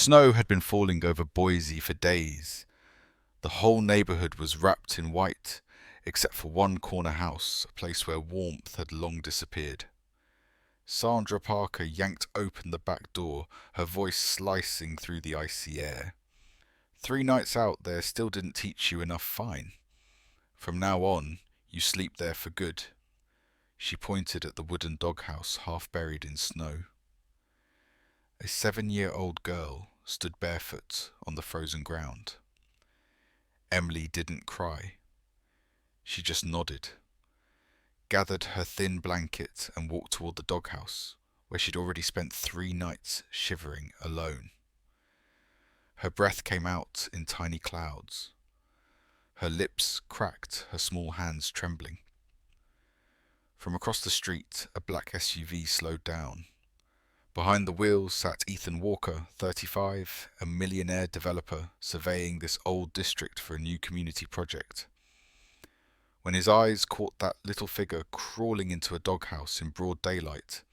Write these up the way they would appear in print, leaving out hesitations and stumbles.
Snow had been falling over Boise for days. The whole neighborhood was wrapped in white, except for one corner house, a place where warmth had long disappeared. Sandra Parker yanked open the back door, her voice slicing through the icy air. 3 nights out there still didn't teach you enough fine. From now on, you sleep there for good. She pointed at the wooden doghouse half buried in snow. A 7-year-old girl stood barefoot on the frozen ground. Emily didn't cry. She just nodded, gathered her thin blanket and walked toward the doghouse, where she'd already spent 3 nights shivering alone. Her breath came out in tiny clouds. Her lips cracked, her small hands trembling. From across the street, a black SUV slowed down. Behind the wheel sat Ethan Walker, 35, a millionaire developer surveying this old district for a new community project. When his eyes caught that little figure crawling into a doghouse in broad daylight,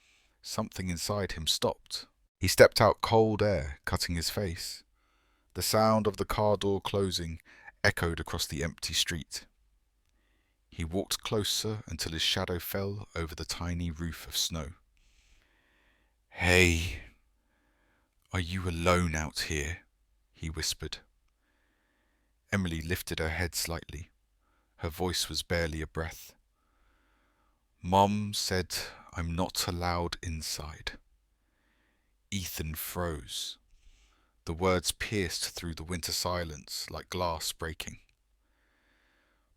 something inside him stopped. He stepped out, cold air cutting his face. The sound of the car door closing echoed across the empty street. He walked closer until his shadow fell over the tiny roof of snow. "Hey, are you alone out here?" he whispered. Emily lifted her head slightly. Her voice was barely a breath. "Mom said I'm not allowed inside." Ethan froze. The words pierced through the winter silence like glass breaking.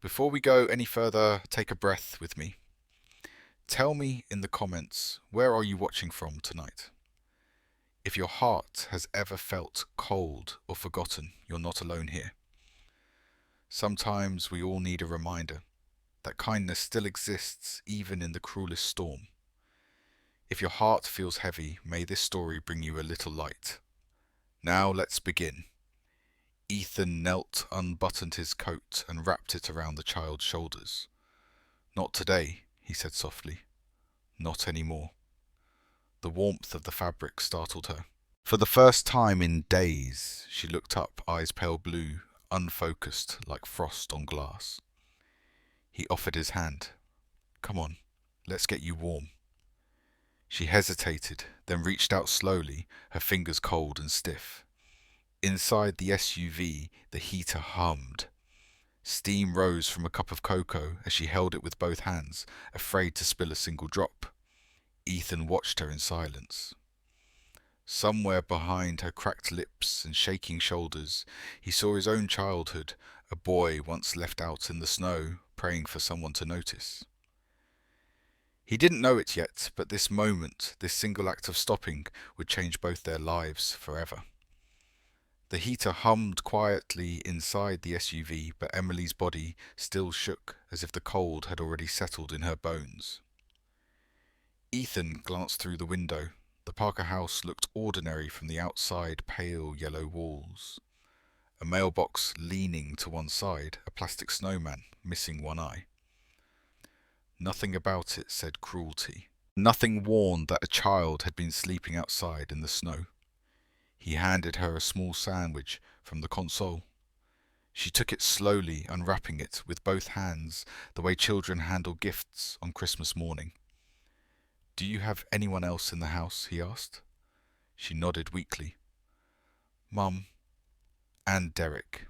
Before we go any further, take a breath with me. Tell me in the comments, where are you watching from tonight? If your heart has ever felt cold or forgotten, you're not alone here. Sometimes we all need a reminder that kindness still exists even in the cruelest storm. If your heart feels heavy, may this story bring you a little light. Now let's begin. Ethan knelt, unbuttoned his coat and wrapped it around the child's shoulders. "Not today," he said softly. "Not anymore." The warmth of the fabric startled her. For the first time in days, she looked up, eyes pale blue, unfocused like frost on glass. He offered his hand. "Come on, let's get you warm." She hesitated, then reached out slowly, her fingers cold and stiff. Inside the SUV, the heater hummed. Steam rose from a cup of cocoa as she held it with both hands, afraid to spill a single drop. Ethan watched her in silence. Somewhere behind her cracked lips and shaking shoulders, he saw his own childhood, a boy once left out in the snow, praying for someone to notice. He didn't know it yet, but this moment, this single act of stopping, would change both their lives forever. The heater hummed quietly inside the SUV, but Emily's body still shook as if the cold had already settled in her bones. Ethan glanced through the window. The Parker house looked ordinary from the outside, pale yellow walls. A mailbox leaning to one side, a plastic snowman missing one eye. Nothing about it said Cruelty. Nothing warned that a child had been sleeping outside in the snow. He handed her a small sandwich from the console. She took it slowly, unwrapping it with both hands, the way children handle gifts on Christmas morning. "Do you have anyone else in the house?" he asked. She nodded weakly. "Mum and Derek."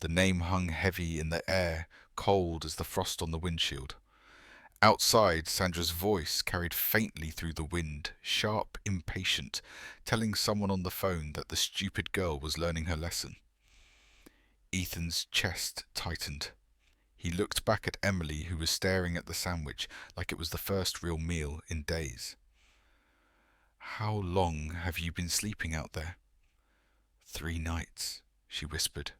The name hung heavy in the air, cold as the frost on the windshield. Outside, Sandra's voice carried faintly through the wind, sharp, impatient, telling someone on the phone that the stupid girl was learning her lesson. Ethan's chest tightened. He looked back at Emily, who was staring at the sandwich like it was the first real meal in days. "How long have you been sleeping out there?" 3 nights, she whispered.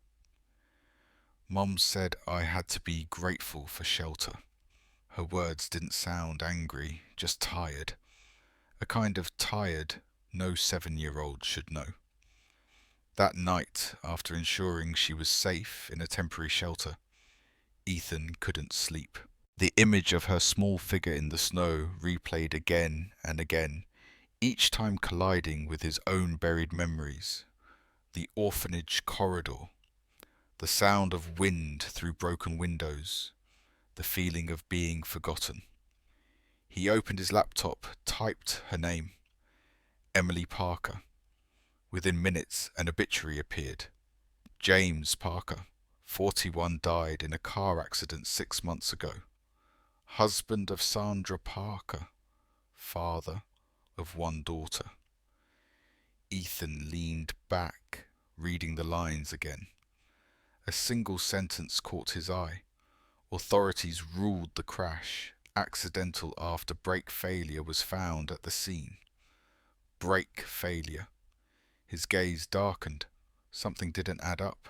"Mom said I had to be grateful for shelter." Her words didn't sound angry, just tired. A kind of tired no 7-year-old should know. That night, after ensuring she was safe in a temporary shelter, Ethan couldn't sleep. The image of her small figure in the snow replayed again and again, each time colliding with his own buried memories, The orphanage corridor, the sound of wind through broken windows, the feeling of being forgotten. He opened his laptop, typed her name, Emily Parker. Within minutes, an obituary appeared. James Parker, 41, died in a car accident 6 months ago. Husband of Sandra Parker, father of one daughter. Ethan leaned back, reading the lines again. A single sentence caught his eye. Authorities ruled the crash accidental after brake failure was found at the scene. Brake failure. His gaze darkened. Something didn't add up.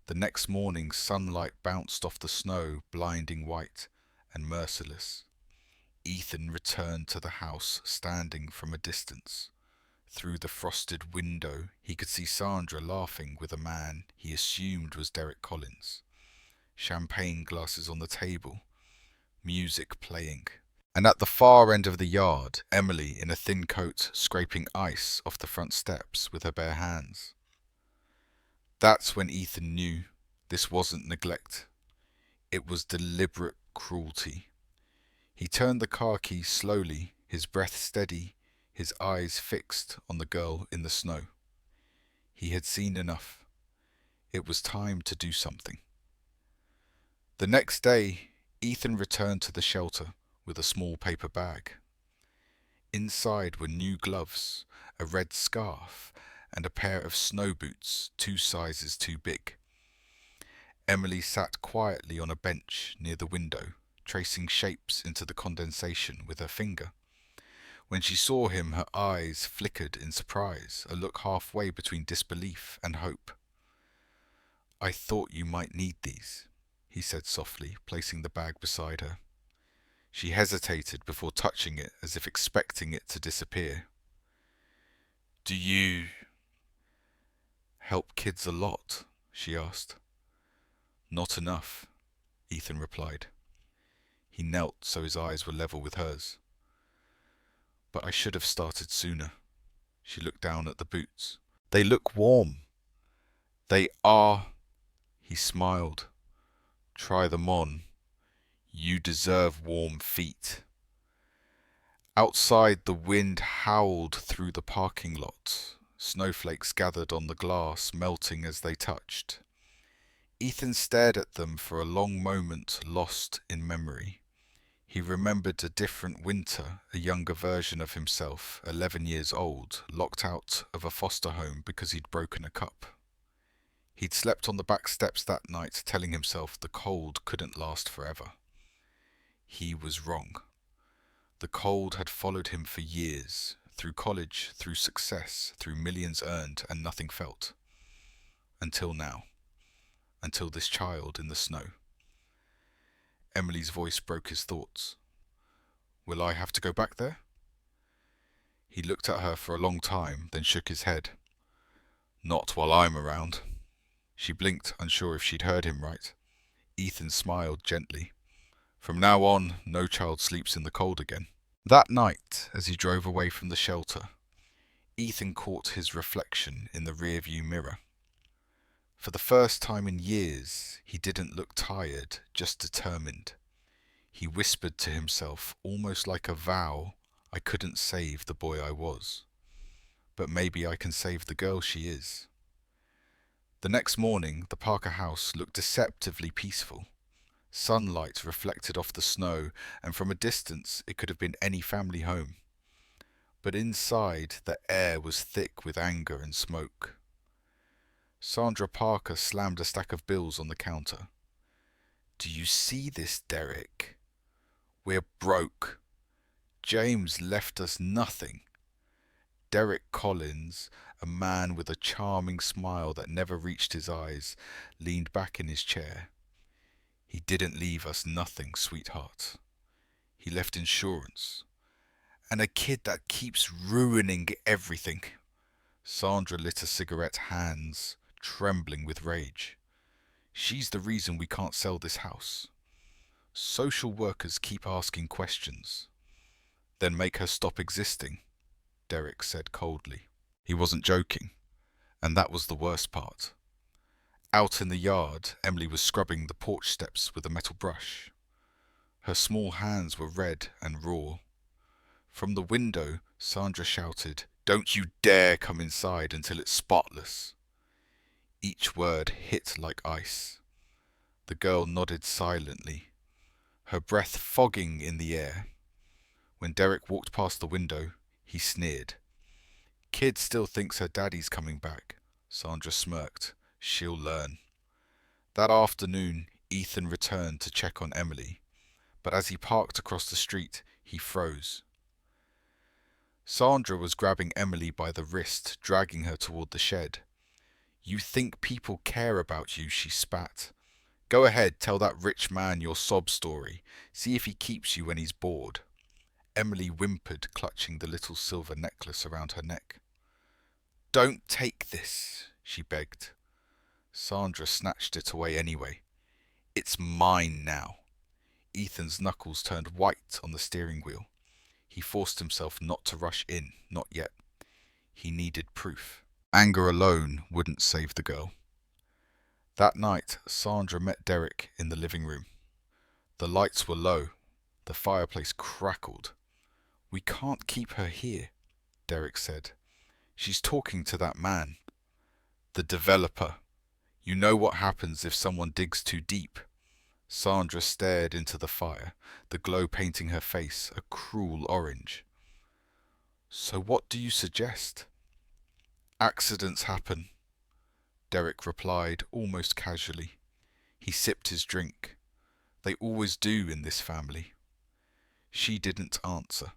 The next morning, sunlight bounced off the snow, blinding white and merciless. Ethan returned to the house, standing from a distance. Through the frosted window, he could see Sandra laughing with a man he assumed was Derek Collins. Champagne glasses on the table, music playing. And at the far end of the yard, Emily, in a thin coat, scraping ice off the front steps with her bare hands. That's when Ethan knew this wasn't neglect. It was deliberate cruelty. He turned the car keys slowly, his breath steady, his eyes fixed on the girl in the snow. He had seen enough. It was time to do something. The next day, Ethan returned to the shelter with a small paper bag. Inside were new gloves, a red scarf, and a pair of snow boots 2 sizes too big. Emily sat quietly on a bench near the window, tracing shapes into the condensation with her finger. When she saw him, her eyes flickered in surprise, a look halfway between disbelief and hope. "I thought you might need these," he said softly, placing the bag beside her. She hesitated before touching it, as if expecting it to disappear. "Do you help kids a lot?" she asked. "Not enough," Ethan replied. He knelt so his eyes were level with hers. "But I should have started sooner." She looked down at the boots. "They look warm." "They are," he smiled. "Try them on. You deserve warm feet." Outside, the wind howled through the parking lot. Snowflakes gathered on the glass, melting as they touched. Ethan stared at them for a long moment, lost in memory. He remembered a different winter, a younger version of himself, 11 years old, locked out of a foster home because he'd broken a cup. He'd slept on the back steps that night, telling himself the cold couldn't last forever. He was wrong. The cold had followed him for years, through college, through success, through millions earned and nothing felt. Until now. Until this child in the snow. Emily's voice broke his thoughts. "Will I have to go back there?" He looked at her for a long time, then shook his head. "Not while I'm around." She blinked, unsure if she'd heard him right. Ethan smiled gently. "From now on, no child sleeps in the cold again." That night, as he drove away from the shelter, Ethan caught his reflection in the rearview mirror. For the first time in years, he didn't look tired, just determined. He whispered to himself, almost like a vow, "I couldn't save the boy I was. But maybe I can save the girl she is." The next morning, the Parker house looked deceptively peaceful. Sunlight reflected off the snow, and from a distance it could have been any family home. But inside, the air was thick with anger and smoke. Sandra Parker slammed a stack of bills on the counter. "Do you see this, Derek? We're broke. James left us nothing." Derek Collins, a man with a charming smile that never reached his eyes, leaned back in his chair. "He didn't leave us nothing, sweetheart. He left insurance. And a kid that keeps ruining everything." Sandra lit a cigarette, hands trembling with rage. "She's the reason we can't sell this house. Social workers keep asking questions." "Then make her stop existing," Derek said coldly. He wasn't joking. And that was the worst part. Out in the yard, Emily was scrubbing the porch steps with a metal brush. Her small hands were red and raw. From the window, Sandra shouted, "Don't you dare come inside until it's spotless." Each word hit like ice. The girl nodded silently, her breath fogging in the air. When Derek walked past the window, he sneered. "Kid still thinks her daddy's coming back." Sandra smirked. "She'll learn." That afternoon, Ethan returned to check on Emily, but as he parked across the street, he froze. Sandra was grabbing Emily by the wrist, dragging her toward the shed. "You think people care about you," she spat. "Go ahead, tell that rich man your sob story. See if he keeps you when he's bored." Emily whimpered, clutching the little silver necklace around her neck. "Don't take this," she begged. Sandra snatched it away anyway. "It's mine now." Ethan's knuckles turned white on the steering wheel. He forced himself not to rush in, not yet. He needed proof. Anger alone wouldn't save the girl. That night, Sandra met Derek in the living room. The lights were low. The fireplace crackled. "We can't keep her here," Derek said. "She's talking to that man." "The developer. You know what happens if someone digs too deep." Sandra stared into the fire, the glow painting her face a cruel orange. "So what do you suggest?" "Accidents happen," Derek replied almost casually. He sipped his drink. "They always do in this family." She didn't answer,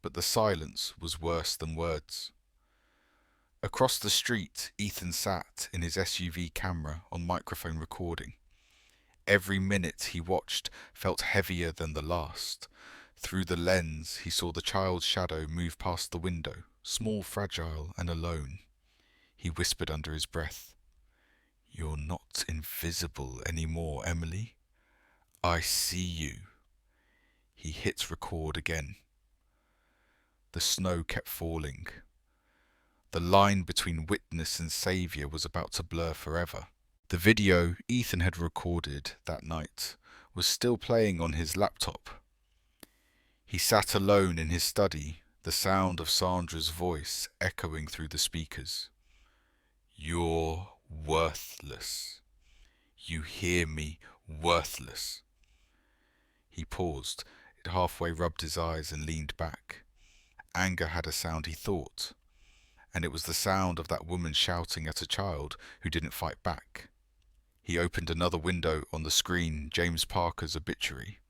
but the silence was worse than words. Across the street, Ethan sat in his SUV camera on microphone recording. Every minute he watched felt heavier than the last. Through the lens, he saw the child's shadow move past the window, small, fragile, and alone. He whispered under his breath, "You're not invisible anymore, Emily. I see you." He hit record again. The snow kept falling. The line between witness and savior was about to blur forever. The video Ethan had recorded that night was still playing on his laptop. He sat alone in his study, the sound of Sandra's voice echoing through the speakers. "You're worthless. You hear me? Worthless." He paused. It halfway rubbed his eyes and leaned back. Anger had a sound he thought, and it was the sound of that woman shouting at a child who didn't fight back. He opened another window on the screen, James Parker's obituary.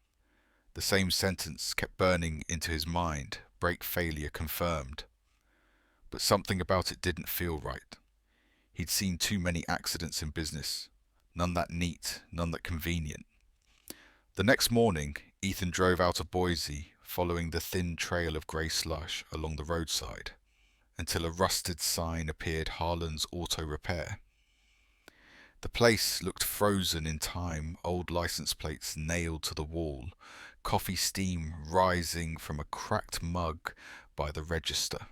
The same sentence kept burning into his mind, brake failure confirmed. But something about it didn't feel right. He'd seen too many accidents in business, none that neat, none that convenient. The next morning, Ethan drove out of Boise, following the thin trail of grey slush along the roadside, until a rusted sign appeared, Harlan's Auto Repair. The place looked frozen in time, old license plates nailed to the wall, coffee steam rising from a cracked mug by the register.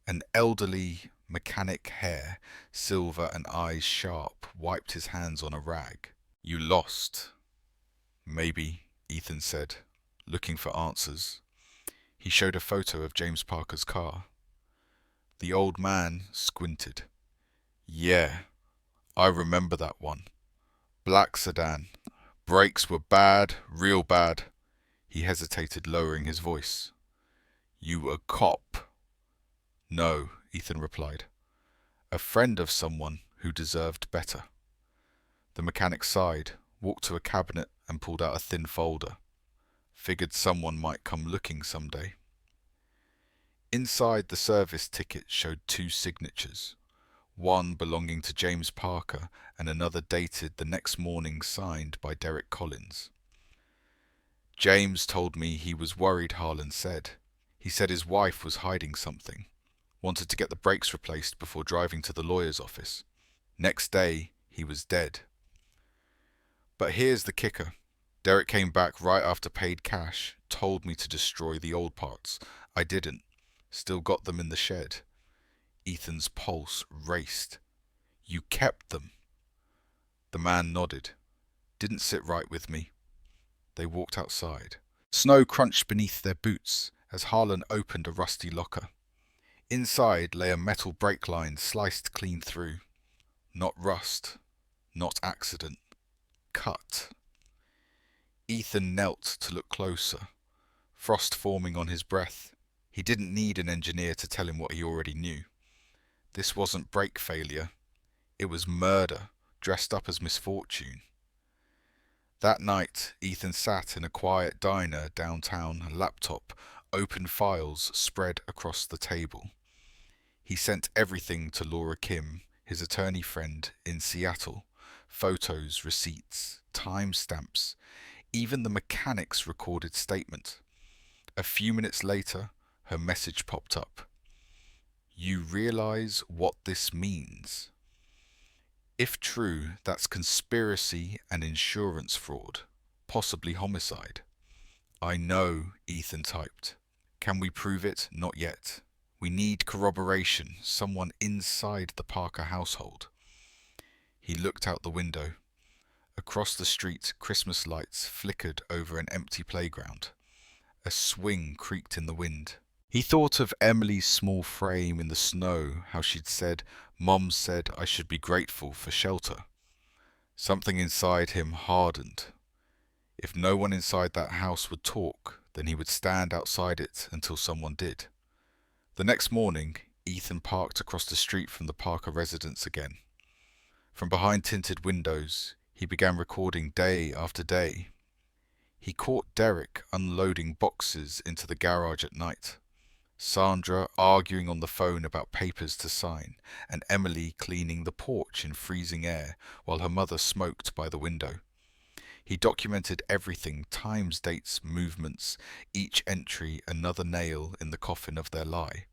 An elderly mechanic, hair silver and eyes sharp, wiped his hands on a rag. "You lost." "Maybe," Ethan said, looking for answers. He showed a photo of James Parker's car. The old man squinted. "Yeah, I remember that one. Black sedan. Brakes were bad, real bad." He hesitated, lowering his voice. "You a cop?" "No," Ethan replied. "A friend of someone who deserved better." The mechanic sighed, walked to a cabinet and pulled out a thin folder. Figured someone might come looking someday. Inside, the service ticket showed 2 signatures, one belonging to James Parker and another dated the next morning, signed by Derek Collins. "James told me he was worried," Harlan said. "He said his wife was hiding something. Wanted to get the brakes replaced before driving to the lawyer's office. Next day, he was dead." But here's the kicker. Derek came back right after paid cash, told me to destroy the old parts. I didn't. Still got them in the shed. Ethan's pulse raced. You kept them. The man nodded. Didn't sit right with me. They walked outside. Snow crunched beneath their boots as Harlan opened a rusty locker. Inside lay a metal brake line sliced clean through. Not rust, not accident. Cut. Ethan knelt to look closer, frost forming on his breath. He didn't need an engineer to tell him what he already knew. This wasn't brake failure. It was murder, dressed up as misfortune. That night, Ethan sat in a quiet diner downtown, laptop, open files spread across the table. He sent everything to Laura Kim, his attorney friend in Seattle. Photos, receipts, timestamps, even the mechanic's recorded statement. A few minutes later, her message popped up. You realize what this means? If true, that's conspiracy and insurance fraud, possibly homicide. I know, Ethan typed. Can we prove it? Not yet. We need corroboration, someone inside the Parker household. He looked out the window. Across the street, Christmas lights flickered over an empty playground. A swing creaked in the wind. He thought of Emily's small frame in the snow, how she'd said, Mom said I should be grateful for shelter. Something inside him hardened. If no one inside that house would talk, then he would stand outside it until someone did. The next morning, Ethan parked across the street from the Parker residence again. From behind tinted windows, he began recording day after day. He caught Derek unloading boxes into the garage at night. Sandra arguing on the phone about papers to sign, and Emily cleaning the porch in freezing air while her mother smoked by the window. He documented everything, times, dates, movements, each entry another nail in the coffin of their lie.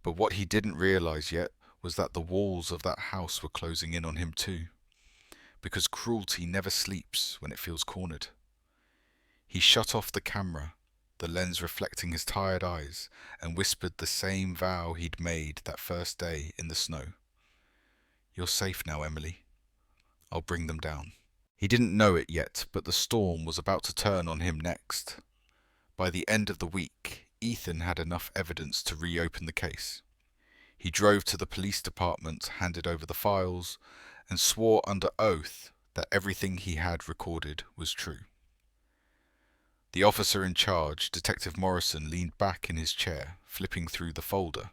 But what he didn't realize yet was that the walls of that house were closing in on him too. Because cruelty never sleeps when it feels cornered. He shut off the camera, the lens reflecting his tired eyes, and whispered the same vow he'd made that first day in the snow. You're safe now, Emily. I'll bring them down. He didn't know it yet, but the storm was about to turn on him next. By the end of the week, Ethan had enough evidence to reopen the case. He drove to the police department, handed over the files, and swore under oath that everything he had recorded was true. The officer in charge, Detective Morrison, leaned back in his chair, flipping through the folder.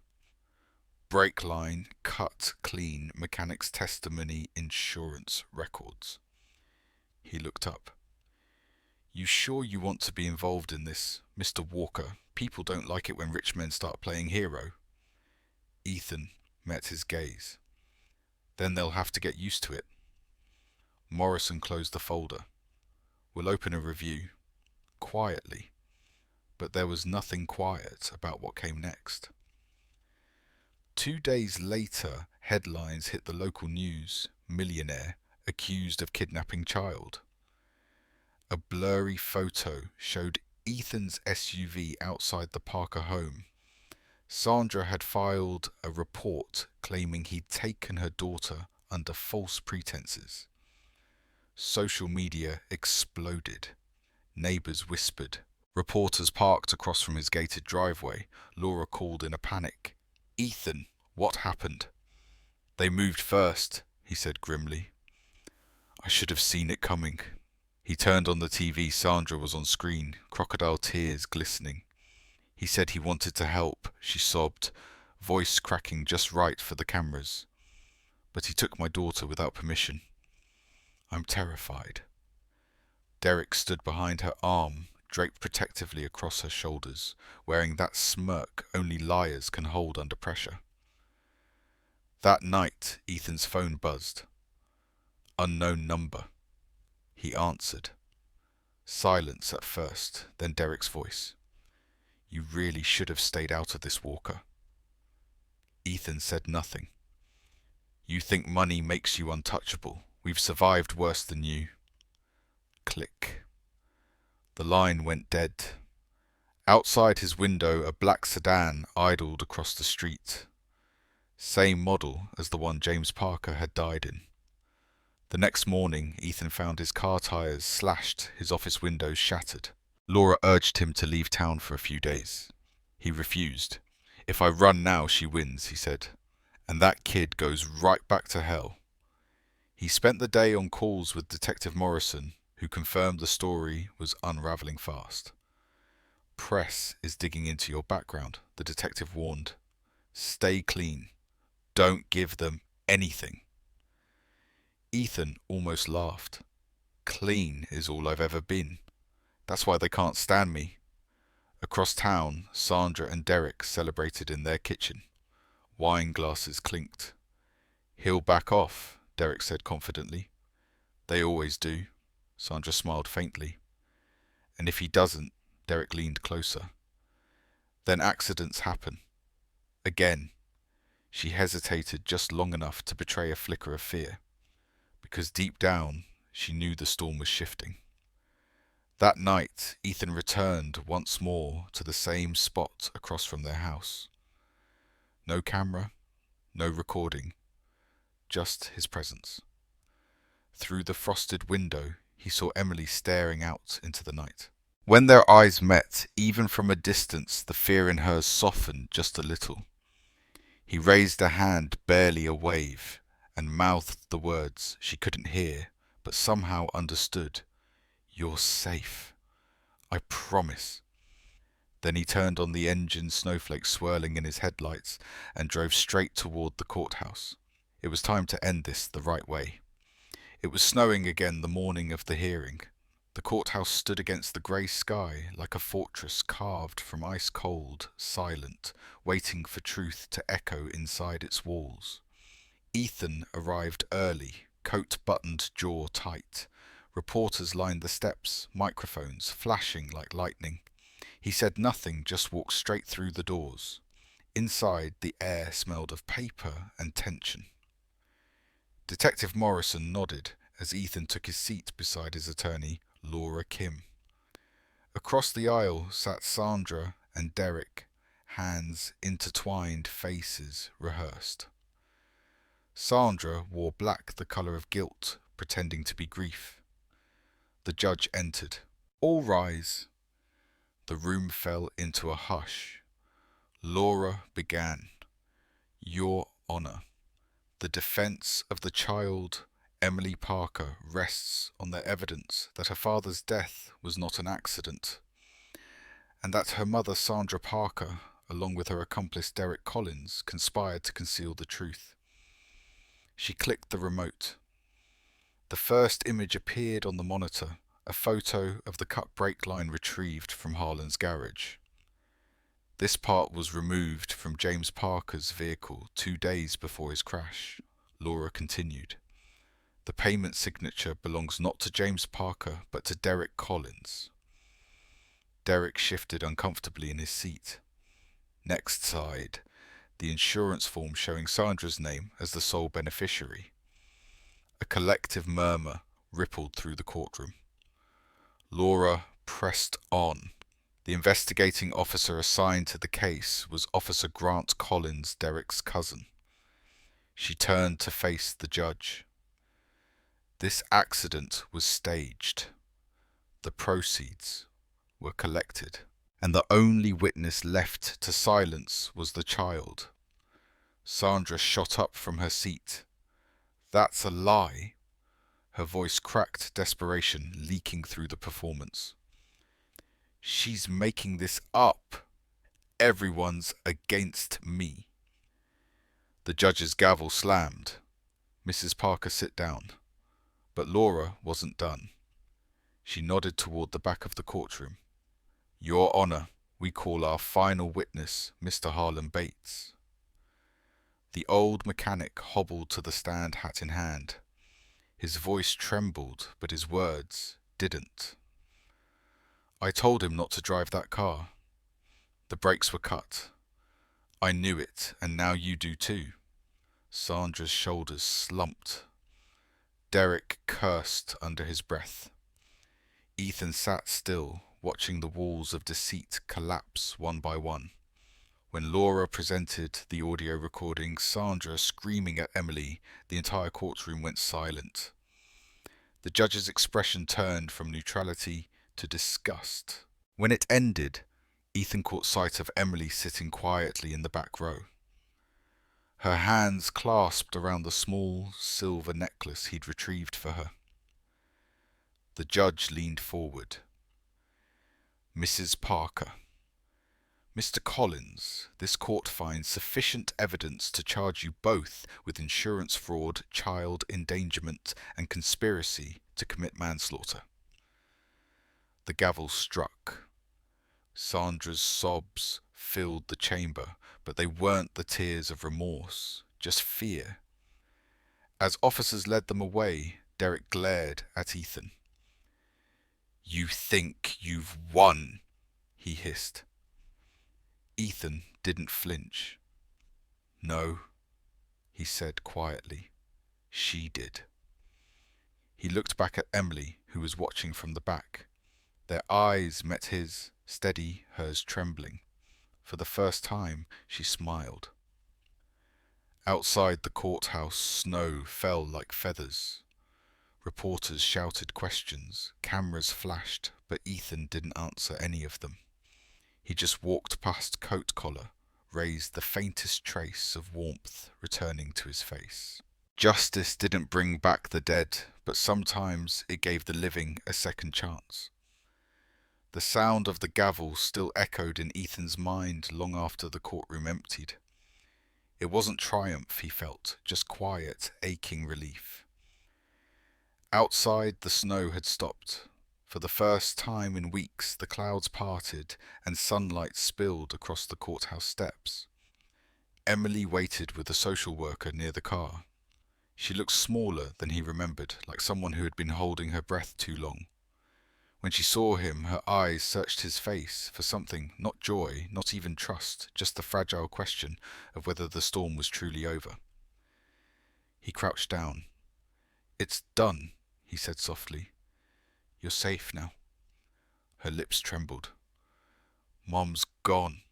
Brake line, cut, clean, mechanic's testimony, insurance records. He looked up. You sure you want to be involved in this, Mr. Walker? People don't like it when rich men start playing hero. Ethan met his gaze. Then they'll have to get used to it. Morrison closed the folder. We'll open a review. Quietly, but there was nothing quiet about what came next. 2 days later, headlines hit the local news. Millionaire accused of kidnapping child. A blurry photo showed Ethan's SUV outside the Parker home. Sandra had filed a report claiming he'd taken her daughter under false pretenses. Social media exploded. Neighbours whispered. Reporters parked across from his gated driveway. Laura called in a panic. Ethan, what happened? They moved first, he said grimly. I should have seen it coming. He turned on the TV. Sandra was on screen, crocodile tears glistening. He said he wanted to help, she sobbed, voice cracking just right for the cameras. But he took my daughter without permission. I'm terrified. Derek stood behind her arm, draped protectively across her shoulders, wearing that smirk only liars can hold under pressure. That night, Ethan's phone buzzed. Unknown number. He answered. Silence at first, then Derek's voice. You really should have stayed out of this, Walker. Ethan said nothing. You think money makes you untouchable. We've survived worse than you. Click. The line went dead. Outside his window, a black sedan idled across the street. Same model as the one James Parker had died in. The next morning, Ethan found his car tires slashed, his office windows shattered. Laura urged him to leave town for a few days. He refused. "If I run now, she wins," he said, "and that kid goes right back to hell." He spent the day on calls with Detective Morrison, who confirmed the story was unraveling fast. "Press is digging into your background," the detective warned. "Stay clean. Don't give them anything." Ethan almost laughed. "Clean is all I've ever been. That's why they can't stand me." Across town, Sandra and Derek celebrated in their kitchen. Wine glasses clinked. "He'll back off," Derek said confidently. "They always do." Sandra smiled faintly. "And if he doesn't," Derek leaned closer. "Then accidents happen. Again." She hesitated just long enough to betray a flicker of fear, because deep down she knew the storm was shifting. That night, Ethan returned once more to the same spot across from their house. No camera, no recording, just his presence. Through the frosted window, he saw Emily staring out into the night. When their eyes met, even from a distance, the fear in hers softened just a little. He raised a hand, barely a wave, and mouthed the words she couldn't hear, but somehow understood. "You're safe. I promise." Then he turned on the engine snowflakes swirling in his headlights and drove straight toward the courthouse. It was time to end this the right way. It was snowing again the morning of the hearing. The courthouse stood against the grey sky like a fortress carved from ice cold, silent, waiting for truth to echo inside its walls. Ethan arrived early, coat buttoned, jaw tight. Reporters lined the steps, microphones flashing like lightning. He said nothing, just walked straight through the doors. Inside, the air smelled of paper and tension. Detective Morrison nodded as Ethan took his seat beside his attorney, Laura Kim. Across the aisle sat Sandra and Derek, hands intertwined, faces rehearsed. Sandra wore black, the colour of guilt, pretending to be grief. The judge entered. "All rise." The room fell into a hush. Laura began. "Your Honour, the defence of the child Emily Parker rests on the evidence that her father's death was not an accident, and that her mother Sandra Parker, along with her accomplice Derek Collins, conspired to conceal the truth." She clicked the remote. The first image appeared on the monitor, a photo of the cut brake line retrieved from Harlan's garage. This part was removed from James Parker's vehicle 2 days before his crash. Laura continued. "The payment signature belongs not to James Parker, but to Derek Collins." Derek shifted uncomfortably in his seat. Next side, the insurance form showing Sandra's name as the sole beneficiary. A collective murmur rippled through the courtroom. Laura pressed on. The investigating officer assigned to the case was Officer Grant Collins, Derek's cousin. She turned to face the judge. This accident was staged. The proceeds were collected, and the only witness left to silence was the child. Sandra shot up from her seat. "That's a lie." Her voice cracked, desperation leaking through the performance. "She's making this up. Everyone's against me." The judge's gavel slammed. "Mrs. Parker, sit down." But Laura wasn't done. She nodded toward the back of the courtroom. "Your Honour, we call our final witness, Mr. Harlan Bates." The old mechanic hobbled to the stand, hat in hand. His voice trembled, but his words didn't. "I told him not to drive that car. The brakes were cut. I knew it, and now you do too." Sandra's shoulders slumped. Derek cursed under his breath. Ethan sat still, watching the walls of deceit collapse one by one. When Laura presented the audio recording, Sandra screaming at Emily, the entire courtroom went silent. The judge's expression turned from neutrality to disgust. When it ended, Ethan caught sight of Emily sitting quietly in the back row. Her hands clasped around the small silver necklace he'd retrieved for her. The judge leaned forward. "Mrs. Parker. Mr. Collins, this court finds sufficient evidence to charge you both with insurance fraud, child endangerment, and conspiracy to commit manslaughter." The gavel struck. Sandra's sobs filled the chamber, but they weren't the tears of remorse, just fear. As officers led them away, Derek glared at Ethan. "You think you've won," he hissed. Ethan didn't flinch. "No," he said quietly. "She did." He looked back at Emily, who was watching from the back. Their eyes met his, steady, hers trembling. For the first time, she smiled. Outside the courthouse, snow fell like feathers. Reporters shouted questions, cameras flashed, but Ethan didn't answer any of them. He just walked past coat collar, raised the faintest trace of warmth returning to his face. Justice didn't bring back the dead, but sometimes it gave the living a second chance. The sound of the gavel still echoed in Ethan's mind long after the courtroom emptied. It wasn't triumph he felt, just quiet, aching relief. Outside, the snow had stopped. For the first time in weeks, the clouds parted and sunlight spilled across the courthouse steps. Emily waited with a social worker near the car. She looked smaller than he remembered, like someone who had been holding her breath too long. When she saw him, her eyes searched his face for something, not joy, not even trust, just the fragile question of whether the storm was truly over. He crouched down. "It's done," he said softly. "You're safe now." Her lips trembled. "Mom's gone."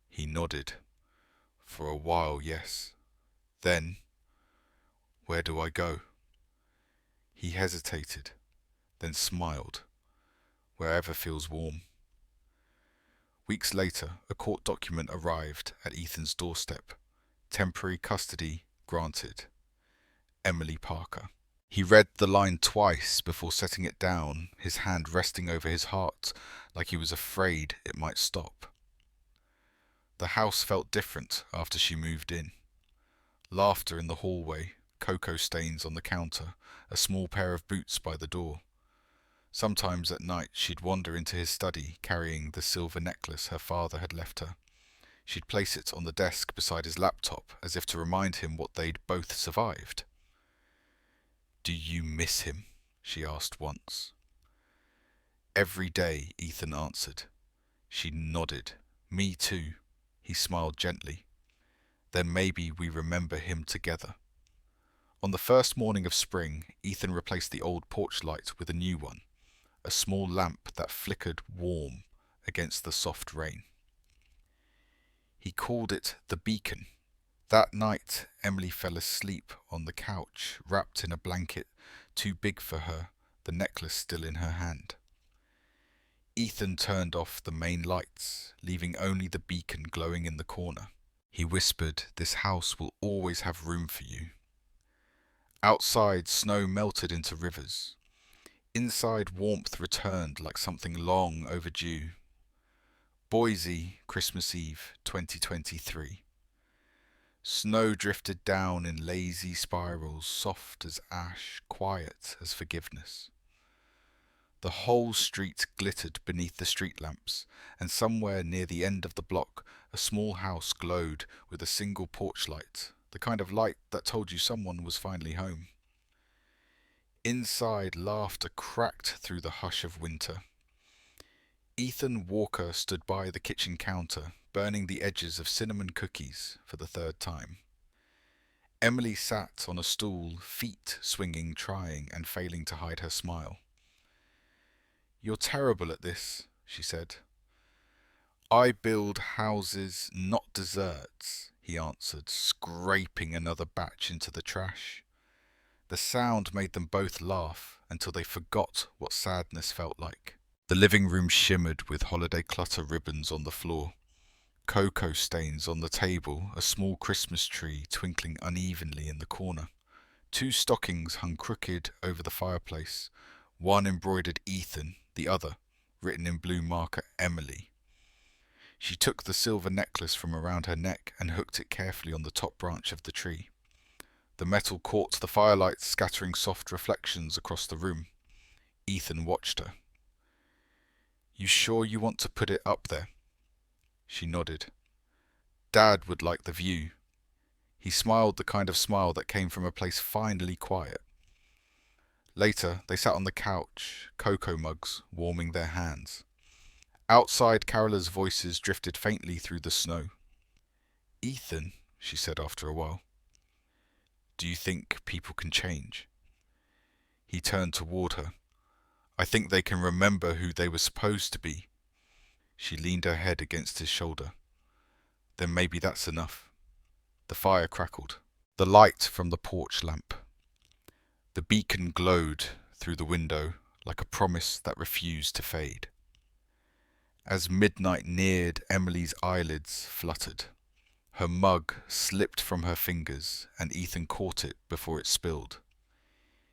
He nodded. "For a while, yes. Then, where do I go?" He hesitated, then smiled. "Wherever feels warm." Weeks later, a court document arrived at Ethan's doorstep. Temporary custody granted. Emily Parker. He read the line twice before setting it down, his hand resting over his heart like he was afraid it might stop. The house felt different after she moved in. Laughter in the hallway, cocoa stains on the counter, a small pair of boots by the door. Sometimes at night she'd wander into his study carrying the silver necklace her father had left her. She'd place it on the desk beside his laptop as if to remind him what they'd both survived. "Do you miss him?" she asked once. "Every day," Ethan answered. She nodded. "Me too." He smiled gently. "Then maybe we remember him together." On the first morning of spring, Ethan replaced the old porch light with a new one, a small lamp that flickered warm against the soft rain. He called it the beacon. That night, Emily fell asleep on the couch, wrapped in a blanket too big for her, the necklace still in her hand. Ethan turned off the main lights, leaving only the beacon glowing in the corner. He whispered, "This house will always have room for you." Outside, snow melted into rivers. Inside, warmth returned like something long overdue. Boise, Christmas Eve, 2023. Snow drifted down in lazy spirals, soft as ash, quiet as forgiveness. The whole street glittered beneath the street lamps, and somewhere near the end of the block, a small house glowed with a single porch light, the kind of light that told you someone was finally home. Inside, laughter cracked through the hush of winter. Ethan Walker stood by the kitchen counter, burning the edges of cinnamon cookies for the third time. Emily sat on a stool, feet swinging, trying and failing to hide her smile. "You're terrible at this," she said. I build houses, not deserts, he answered, scraping another batch into the trash. The sound made them both laugh until they forgot what sadness felt like. The living room shimmered with holiday clutter ribbons on the floor, cocoa stains on the table, a small Christmas tree twinkling unevenly in the corner. Two stockings hung crooked over the fireplace, one embroidered Ethan, the other, written in blue marker, Emily. She took the silver necklace from around her neck and hooked it carefully on the top branch of the tree. The metal caught the firelight, scattering soft reflections across the room. Ethan watched her. "You sure you want to put it up there?" She nodded. "Dad would like the view." He smiled the kind of smile that came from a place finally quiet. Later, they sat on the couch, cocoa mugs warming their hands. Outside, Carola's voices drifted faintly through the snow. "Ethan," she said after a while, "do you think people can change?" He turned toward her. "I think they can remember who they were supposed to be." She leaned her head against his shoulder. "Then maybe that's enough." The fire crackled. The light from the porch lamp. The beacon glowed through the window like a promise that refused to fade. As midnight neared, Emily's eyelids fluttered. Her mug slipped from her fingers, and Ethan caught it before it spilled.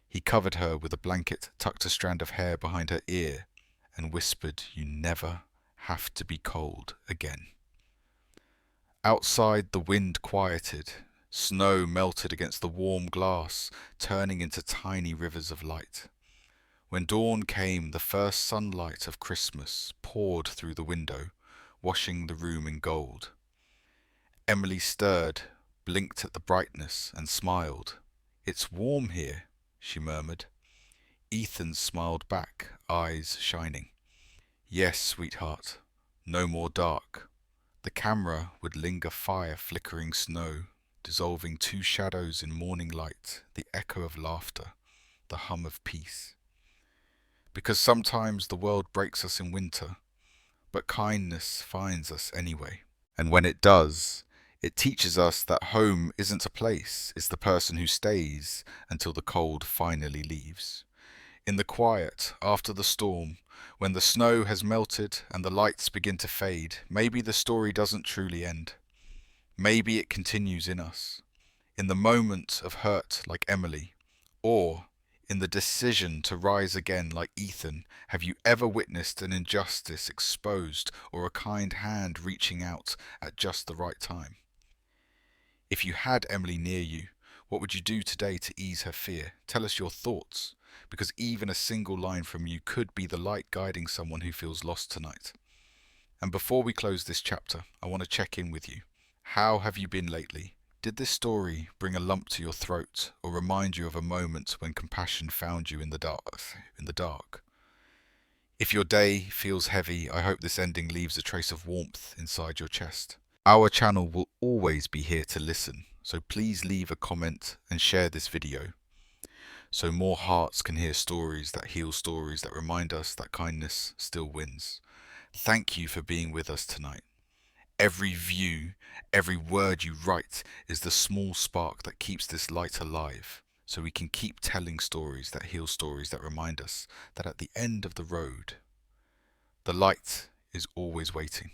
He covered her with a blanket, tucked a strand of hair behind her ear, and whispered, "You never have to be cold again." Outside, the wind quieted. Snow melted against the warm glass, turning into tiny rivers of light. When dawn came, the first sunlight of Christmas poured through the window, washing the room in gold. Emily stirred, blinked at the brightness, and smiled. "It's warm here," she murmured. Ethan smiled back, eyes shining. "Yes, sweetheart, no more dark." The camera would linger fire, flickering snow, dissolving two shadows in morning light, the echo of laughter, the hum of peace. Because sometimes the world breaks us in winter, but kindness finds us anyway. And when it does, it teaches us that home isn't a place, it's the person who stays until the cold finally leaves. In the quiet, after the storm, when the snow has melted and the lights begin to fade, maybe the story doesn't truly end. Maybe it continues in us, in the moment of hurt like Emily, or in the decision to rise again like Ethan. Have you ever witnessed an injustice exposed or a kind hand reaching out at just the right time? If you had Emily near you, what would you do today to ease her fear? Tell us your thoughts, because even a single line from you could be the light guiding someone who feels lost tonight. And before we close this chapter, I want to check in with you. How have you been lately? Did this story bring a lump to your throat or remind you of a moment when compassion found you in the dark? If your day feels heavy, I hope this ending leaves a trace of warmth inside your chest. Our channel will always be here to listen, so please leave a comment and share this video so more hearts can hear stories that heal, stories that remind us that kindness still wins. Thank you for being with us tonight. Every view, every word you write is the small spark that keeps this light alive, so we can keep telling stories that heal, stories that remind us that at the end of the road, the light is always waiting.